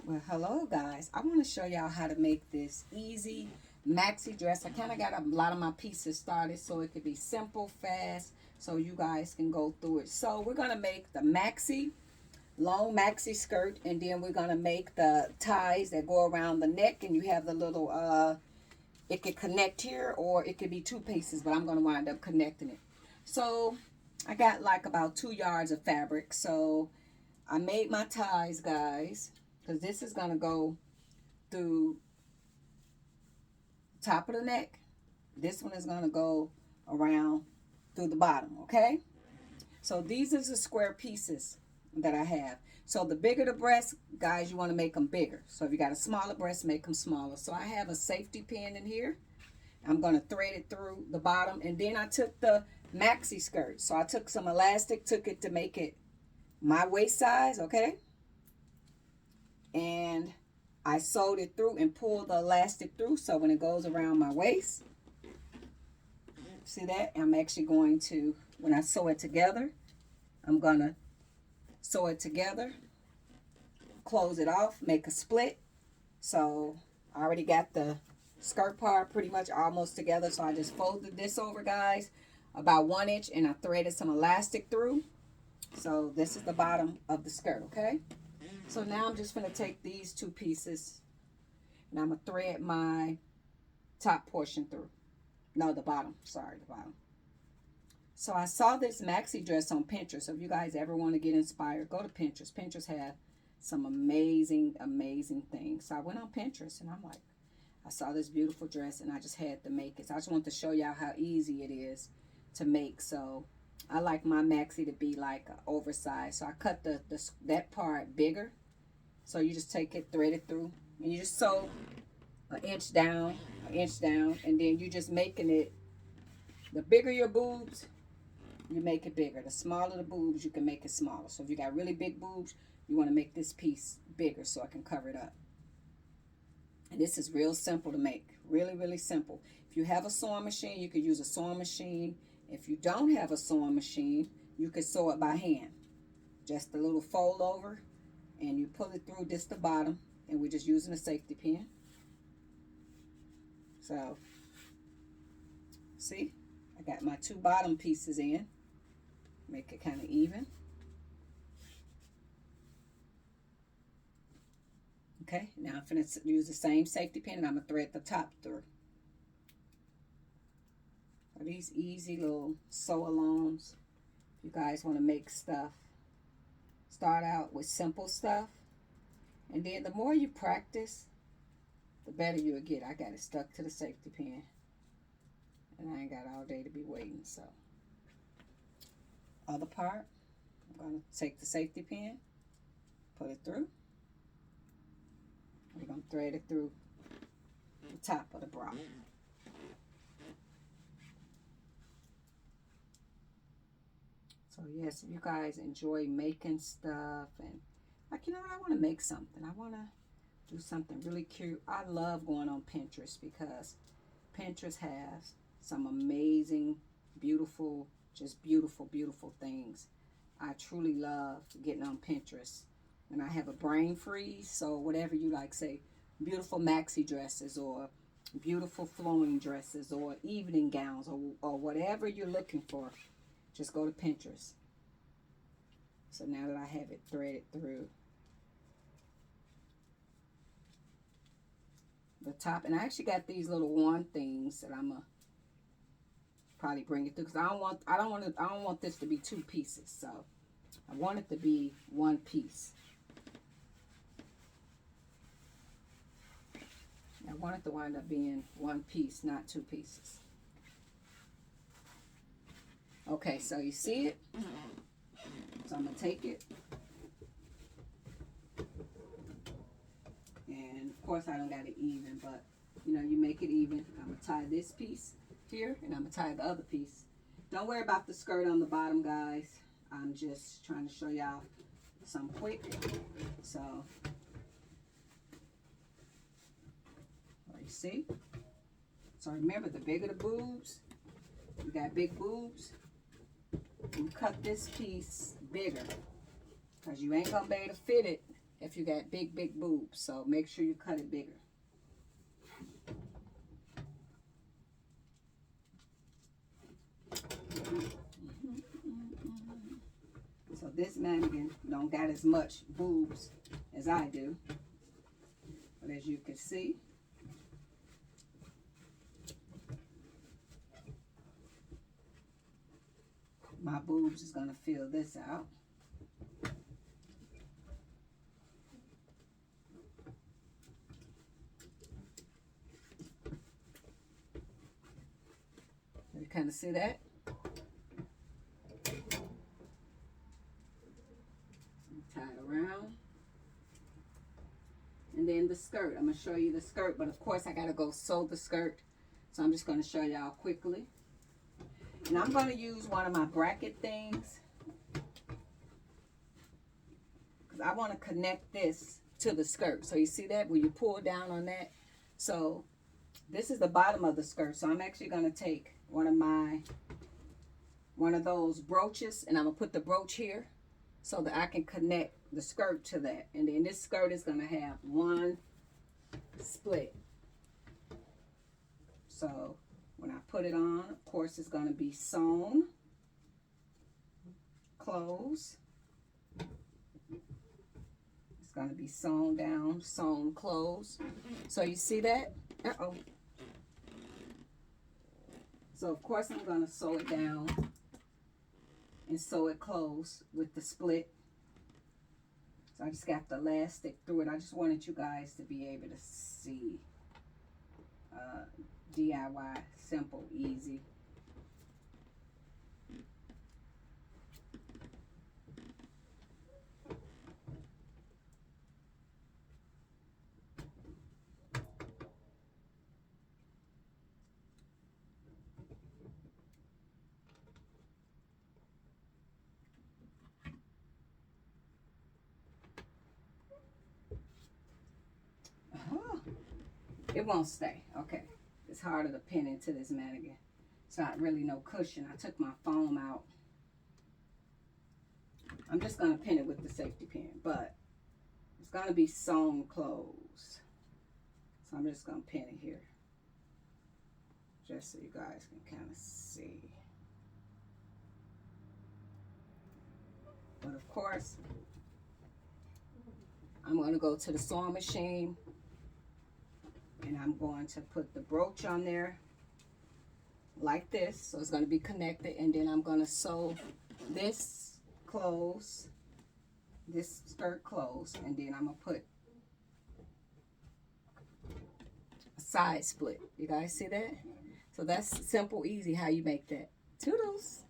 Well, hello guys. I want to show y'all how to make this easy maxi dress. I kind of got a lot of my pieces started so it could be simple, fast, so you guys can go through it. So we're going to make the maxi, long maxi skirt, and then we're going to make the ties that go around the neck, and you have the little, it could connect here or it could be two pieces, but I'm going to wind up connecting it. So I got like about 2 yards of fabric. So I made my ties, guys, because this is going to go through top of the neck. This one is going to go around through the bottom, okay? So these are the square pieces that I have. So the bigger the breast, guys, you want to make them bigger. So if you got a smaller breast, make them smaller. So I have a safety pin in here. I'm going to thread it through the bottom. And then I took the maxi skirt. So I took some elastic, took it to make it my waist size, okay? And I sewed it through and pulled the elastic through, so when it goes around my waist, see that? I'm actually going to, when I sew it together, I'm going to sew it together, close it off, make a split. So I already got the skirt part pretty much almost together, so I just folded this over, guys, about 1 inch, and I threaded some elastic through. So this is the bottom of the skirt, okay? So now I'm just going to take these two pieces and I'm going to thread my top portion through. No, the bottom. Sorry, the bottom. So I saw this maxi dress on Pinterest. So if you guys ever want to get inspired, go to Pinterest. Pinterest have some amazing, amazing things. So I went on Pinterest and I'm like, I saw this beautiful dress and I just had to make it. So I just want to show y'all how easy it is to make. So I like my maxi to be like oversized. So I cut that part bigger. So you just take it, thread it through, and you just sew an inch down, and then you just making it, the bigger your boobs, you make it bigger. The smaller the boobs, you can make it smaller. So if you got really big boobs, you want to make this piece bigger so I can cover it up. And this is real simple to make. Really, really simple. If you have a sewing machine, you could use a sewing machine. If you don't have a sewing machine, you could sew it by hand. Just a little fold over, and you pull it through this the bottom, and we're just using a safety pin. So, see, I got my two bottom pieces in. Make it kind of even. Okay, now I'm going to use the same safety pin, and I'm going to thread the top through. So these easy little sew-alongs. If you guys want to make stuff, start out with simple stuff. And then the more you practice, the better you'll get. I got it stuck to the safety pin. And I ain't got all day to be waiting, so. Other part, I'm going to take the safety pin, put it through. We're going to thread it through the top of the bra. So yes, if you guys enjoy making stuff and like, you know what, I want to make something. I want to do something really cute. I love going on Pinterest because Pinterest has some amazing, beautiful, just beautiful, beautiful things. I truly love getting on Pinterest. And I have a brain freeze, so whatever you like, say beautiful maxi dresses or beautiful flowing dresses or evening gowns or whatever you're looking for, just go to Pinterest. So now that I have it threaded through the top, and I actually got these little one things that I'm gonna probably bring it through because I don't want this to be two pieces. So I want it to be one piece. I want it to wind up being one piece, not two pieces. Okay, so you see it? So I'm going to take it. And of course I don't got it even, but you know, you make it even. I'm going to tie this piece here, and I'm going to tie the other piece. Don't worry about the skirt on the bottom, guys. I'm just trying to show y'all some quick. So, you see? So remember, the bigger the boobs, you got big boobs, you cut this piece bigger because you ain't going to be able to fit it if you got big boobs. So make sure you cut it bigger. So this mannequin don't got as much boobs as I do. But as you can see, my boobs is gonna fill this out. You kind of see that? Tie it around. And then the skirt. I'm going to show you the skirt, but of course I got to go sew the skirt. So I'm just going to show y'all quickly. And I'm going to use one of my bracket things, because I want to connect this to the skirt. So you see that when you pull down on that? So this is the bottom of the skirt. So I'm actually going to take one of those brooches, and I'm going to put the brooch here so that I can connect the skirt to that. And then this skirt is going to have one split. So when I put it on, of course, it's going to be sewn, close. It's going to be sewn down, sewn, close. So you see that? Uh-oh. So of course I'm going to sew it down and sew it close with the split. So I just got the elastic through it. I just wanted you guys to be able to see. DIY, simple, easy. It won't stay. Okay. It's harder to pin into this mannequin. It's not really no cushion. I took my foam out. I'm just going to pin it with the safety pin, but it's going to be sewn closed. So I'm just going to pin it here, just so you guys can kind of see. But of course, I'm going to go to the sewing machine, and I'm going to put the brooch on there like this. So it's going to be connected, and then I'm going to sew this close, this skirt close, and then I'm going to put a side split. You guys see that? So that's simple, easy how you make that. Toodles.